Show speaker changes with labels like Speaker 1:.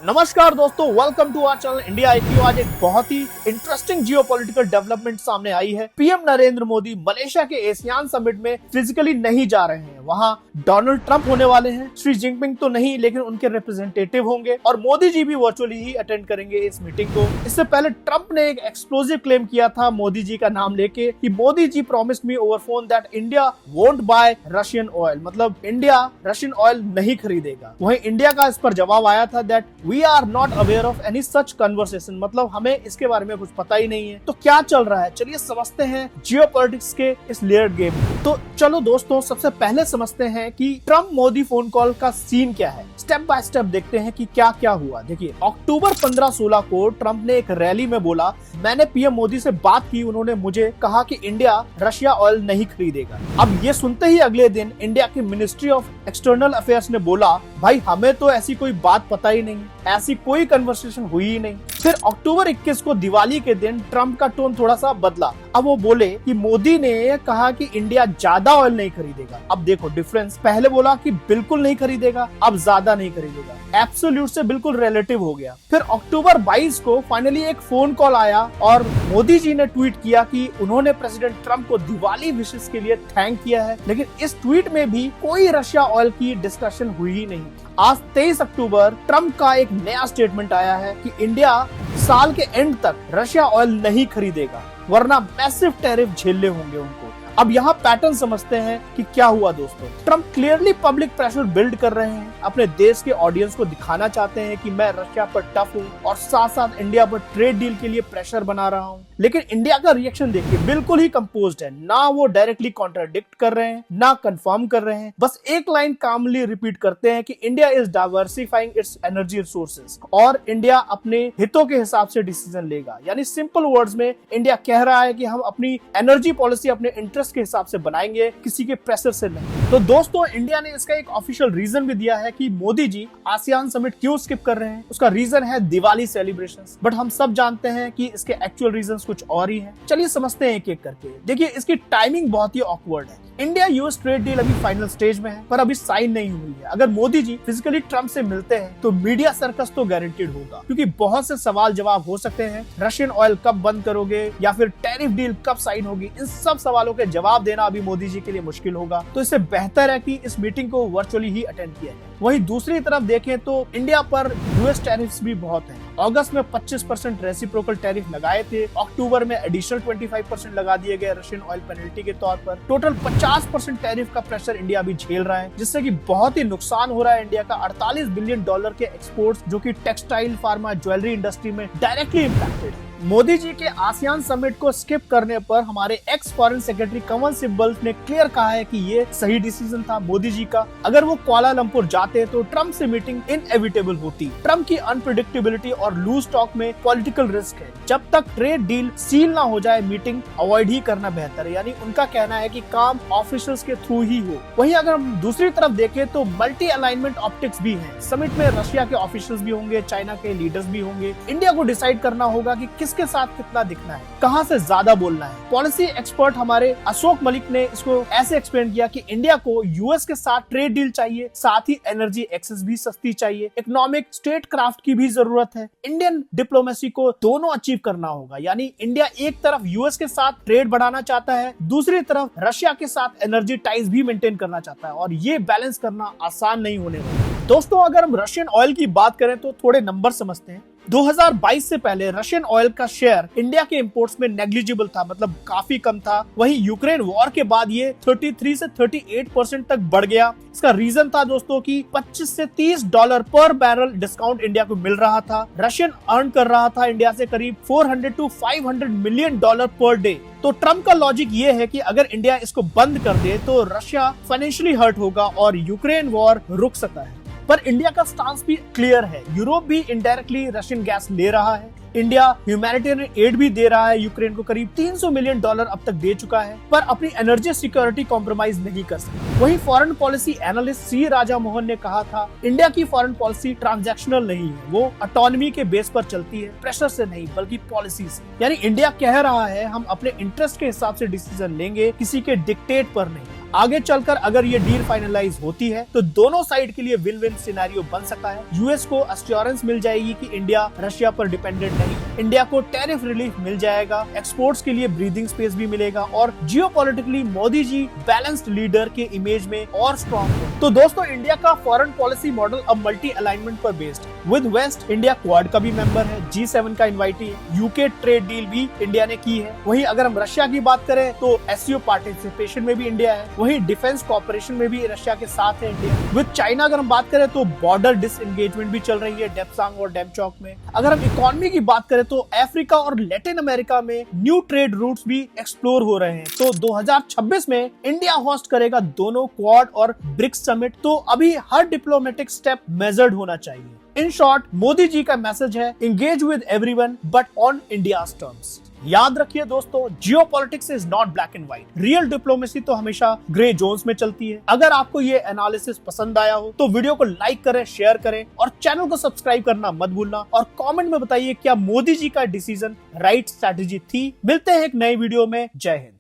Speaker 1: नमस्कार दोस्तों, welcome to our channel India IQ। आज एक बहुत ही इंटरेस्टिंग जियोपॉलिटिकल डेवलपमेंट सामने आई है। पीएम नरेंद्र मोदी मलेशिया के एशियान समिट में फिजिकली नहीं जा रहे हैं। वहां डोनाल्ड ट्रंप होने वाले हैं। शी जिनपिंग तो नहीं, लेकिन उनके रिप्रेजेंटेटिव होंगे और मोदी जी भी वर्चुअली ही अटेंड करेंगे इस मीटिंग को। इससे पहले ट्रंप ने एक एक्सप्लोसिव क्लेम किया था मोदी जी का नाम लेके कि Modi ji promised me over phone that India won't buy Russian oil, मतलब इंडिया रशियन ऑयल नहीं खरीदेगा। वहीं इंडिया का इस पर जवाब आया था that we are not aware of any such conversation, मतलब हमें इसके बारे में कुछ पता ही नहीं है। तो क्या चल रहा है, चलिए समझते हैं जियोपॉलिटिक्स के इस लेयर्ड गेम। तो चलो दोस्तों, सबसे पहले समझते हैं कि ट्रंप मोदी फोन कॉल का सीन क्या है। स्टेप बाय स्टेप देखते हैं कि क्या क्या हुआ। देखिए, अक्टूबर 15-16 को ट्रंप ने एक रैली में बोला, मैंने पीएम मोदी से बात की, उन्होंने मुझे कहा कि इंडिया रशिया ऑयल नहीं खरीदेगा। अब ये सुनते ही अगले दिन इंडिया की मिनिस्ट्री ऑफ एक्सटर्नल अफेयर्स ने बोला, भाई हमें तो ऐसी कोई बात पता ही नहीं, ऐसी कोई कन्वर्सेशन हुई ही नहीं। फिर अक्टूबर 21 को दिवाली के दिन ट्रंप का टोन थोड़ा सा बदला। अब वो बोले कि मोदी ने कहा कि इंडिया ज्यादा ऑयल नहीं खरीदेगा। अब देखो डिफरेंस, पहले बोला कि बिल्कुल नहीं खरीदेगा, अब ज्यादा नहीं खरीदेगा। एब्सोल्यूट से बिल्कुल रिलेटिव हो गया। फिर अक्टूबर 22 को फाइनली एक फोन कॉल आया और मोदी जी ने ट्वीट किया कि उन्होंने प्रेसिडेंट ट्रंप को दिवाली विशेष के लिए थैंक किया है, लेकिन इस ट्वीट में भी कोई रशिया ऑयल की डिस्कशन हुई ही नहीं। आज 23 अक्टूबर ट्रंप का एक नया स्टेटमेंट आया है कि इंडिया साल के एंड तक रशिया ऑयल नहीं खरीदेगा, वरना मैसिव टैरिफ झेलने होंगे उनको। अब यहाँ पैटर्न समझते हैं कि क्या हुआ दोस्तों। Trump clearly public pressure build कर रहे हैं, अपने देश के ऑडियंस को दिखाना चाहते हैं कि मैं रशिया पर टफ हूँ और साथ साथ इंडिया पर ट्रेड डील के लिए प्रेशर बना रहा हूँ। लेकिन इंडिया का रिएक्शन देखिए, बिल्कुल ही कंपोज्ड है। ना वो डायरेक्टली कॉन्ट्राडिक्ट कर रहे हैं, ना कंफर्म कर रहे हैं, बस एक लाइन कामली रिपीट करते हैं कि India is diversifying it's energy resources और इंडिया अपने हितों के हिसाब से डिसीजन लेगा। यानी सिंपल वर्ड्स में इंडिया कह रहा है कि हम अपनी एनर्जी पॉलिसी अपने इंटरेस्ट के हिसाब से बनाएंगे, किसी के प्रेशर से नहीं। तो दोस्तों, इंडिया ने इसका एक ऑफिशियल रीजन भी दिया है कि मोदी जी आसियान समिट क्यों स्किप कर रहे हैं। उसका रीजन है दिवाली सेलिब्रेशंस, बट हम सब जानते हैं कि इसके एक्चुअल रीजंस कुछ और ही हैं। चलिए समझते हैं एक एक करके। देखिए, इसकी टाइमिंग बहुत ही ऑकवर्ड है। इंडिया यूएस ट्रेड डील अभी फाइनल स्टेज में है, पर अभी साइन नहीं हुई है। अगर मोदी जी फिजिकली ट्रंप से मिलते हैं तो मीडिया सर्कस तो गारंटीड होगा, क्योंकि बहुत से सवाल जवाब हो सकते हैं। रशियन ऑयल कब बंद करोगे, या फिर टैरिफ डील कब साइन होगी, इन सब सवालों के जवाब देना अभी मोदी जी के लिए मुश्किल होगा। तो इससे बेहतर है कि इस मीटिंग को वर्चुअली ही अटेंड किया जाए। वहीं दूसरी तरफ देखें तो इंडिया पर यूएस टैरिफ्स भी बहुत हैं। अगस्त में 25% रेसिप्रोकल टैरिफ लगाए थे, अक्टूबर में एडिशनल 25% लगा दिए गए रशियन ऑयल पेनल्टी के तौर पर। टोटल 50% टैरिफ का प्रेशर इंडिया भी झेल रहा है, जिससे कि बहुत ही नुकसान हो रहा है इंडिया का। $48 बिलियन के एक्सपोर्ट्स, जो कि टेक्सटाइल, फार्मा, ज्वेलरी इंडस्ट्री में डायरेक्टली इम्पैक्टेड है। मोदी जी के आसियान समिट को स्किप करने पर हमारे x foreign secretary Kanwal Sibal ने क्लियर कहा है कि ये सही डिसीजन था मोदी जी का। अगर वो कुआलालंपुर जाते तो ट्रंप से मीटिंग इनएविटेबल होती। ट्रंप की अनप्रेडिक्टेबिलिटी और लूज टॉक में पॉलिटिकल रिस्क है। जब तक ट्रेड डील सील ना हो जाए, मीटिंग अवॉइड ही करना बेहतर है। यानी उनका कहना है कि काम ऑफिशियल्स के थ्रू ही हो। वहीं अगर हम दूसरी तरफ देखें तो मल्टी अलाइनमेंट ऑप्टिक्स भी है। समिट में रशिया के ऑफिशियल्स भी होंगे, चाइना के लीडर्स भी होंगे। इंडिया को डिसाइड करना होगा कि किसके साथ कितना दिखना है, कहां से ज्यादा बोलना है। पॉलिसी एक्सपर्ट हमारे अशोक मलिक ने इसको ऐसे एक्सप्लेन किया कि इंडिया को यूएस के साथ ट्रेड डील चाहिए, साथ ही एनर्जी एक्सेस भी सस्ती चाहिए, इकोनॉमिक स्टेट क्राफ्ट की भी जरूरत है। इंडियन डिप्लोमेसी को दोनों अचीव करना होगा। यानी इंडिया एक तरफ यूएस के साथ ट्रेड बढ़ाना चाहता है, दूसरी तरफ रशिया के साथ एनर्जी टाइज भी मेंटेन करना चाहता है, और ये बैलेंस करना आसान नहीं होने वाला। दोस्तों, अगर हम रशियन ऑयल की बात करें तो थोड़े नंबर समझते हैं। 2022 से पहले रशियन ऑयल का शेयर इंडिया के इंपोर्ट्स में नेग्लिजिबल था, मतलब काफी कम था। वहीं यूक्रेन वॉर के बाद ये 33 से 38% तक बढ़ गया। इसका रीजन था दोस्तों कि $25 से $30 पर बैरल डिस्काउंट इंडिया को मिल रहा था। रशियन अर्न कर रहा था इंडिया से करीब $400 to $500 मिलियन पर डे। तो ट्रंप का लॉजिक ये है कि अगर इंडिया इसको बंद कर दे तो रशिया फाइनेंशियली हर्ट होगा और यूक्रेन वॉर रुक सकता है। पर इंडिया का स्टांस भी क्लियर है। यूरोप भी इनडायरेक्टली रशियन गैस ले रहा है। इंडिया ह्यूमैनिटेरियन एड भी दे रहा है यूक्रेन को, करीब $300 मिलियन अब तक दे चुका है, पर अपनी एनर्जी सिक्योरिटी कॉम्प्रोमाइज नहीं कर सकता। वहीं फॉरेन पॉलिसी एनालिस्ट सी राजा मोहन ने कहा था, इंडिया की फॉरेन पॉलिसी ट्रांजैक्शनल नहीं है, वो ऑटोनॉमी के बेस पर चलती है, प्रेशर से नहीं बल्कि पॉलिसी से। यानी इंडिया कह रहा है हम अपने इंटरेस्ट के हिसाब से डिसीजन लेंगे, किसी के डिक्टेट पर नहीं। आगे चलकर अगर ये डील फाइनलाइज होती है तो दोनों साइड के लिए विन विन सिनेरियो बन सकता है। यूएस को एश्योरेंस मिल जाएगी कि इंडिया रशिया पर डिपेंडेंट नहीं, इंडिया को टैरिफ रिलीफ मिल जाएगा, एक्सपोर्ट्स के लिए ब्रीदिंग स्पेस भी मिलेगा और geopolitically Modi ji balanced leader के इमेज में और स्ट्रॉन्ग है। तो दोस्तों, इंडिया का फॉरेन पॉलिसी मॉडल अब मल्टी अलाइनमेंट पर बेस्ड है। विद वेस्ट इंडिया क्वाड का भी मेंबर है, G7 का इनवाइटी है, यूके ट्रेड डील भी इंडिया ने की है। वहीं अगर हम रशिया की बात करें तो एससीओ पार्टिसिपेशन में भी इंडिया है, वहीं डिफेंस कॉपरेशन में भी रशिया के साथ है इंडिया। विद चाइना अगर हम बात करें तो बॉर्डर डिसएंगेजमेंट भी चल रही है डेप्सांग और डेमचौक में। अगर हम इकोनॉमी की बात करें तो अफ्रीका और लैटिन अमेरिका में न्यू ट्रेड रूट्स भी एक्सप्लोर हो रहे हैं। तो 2026 में इंडिया होस्ट करेगा दोनों क्वाड और ब्रिक्स समिट। तो अभी हर डिप्लोमेटिक स्टेप मेजर्ड होना चाहिए। इन शॉर्ट, मोदी जी का मैसेज है engage with everyone but on India's terms. याद रखिए दोस्तों, geopolitics is not black and white. Real diplomacy तो हमेशा ग्रे जोन्स में चलती है। अगर आपको ये एनालिसिस पसंद आया हो तो वीडियो को लाइक करें, शेयर करें और चैनल को सब्सक्राइब करना मत भूलना। और कमेंट में बताइए क्या मोदी जी का डिसीजन राइट स्ट्रैटेजी थी। मिलते हैं एक नए वीडियो में। जय हिंद।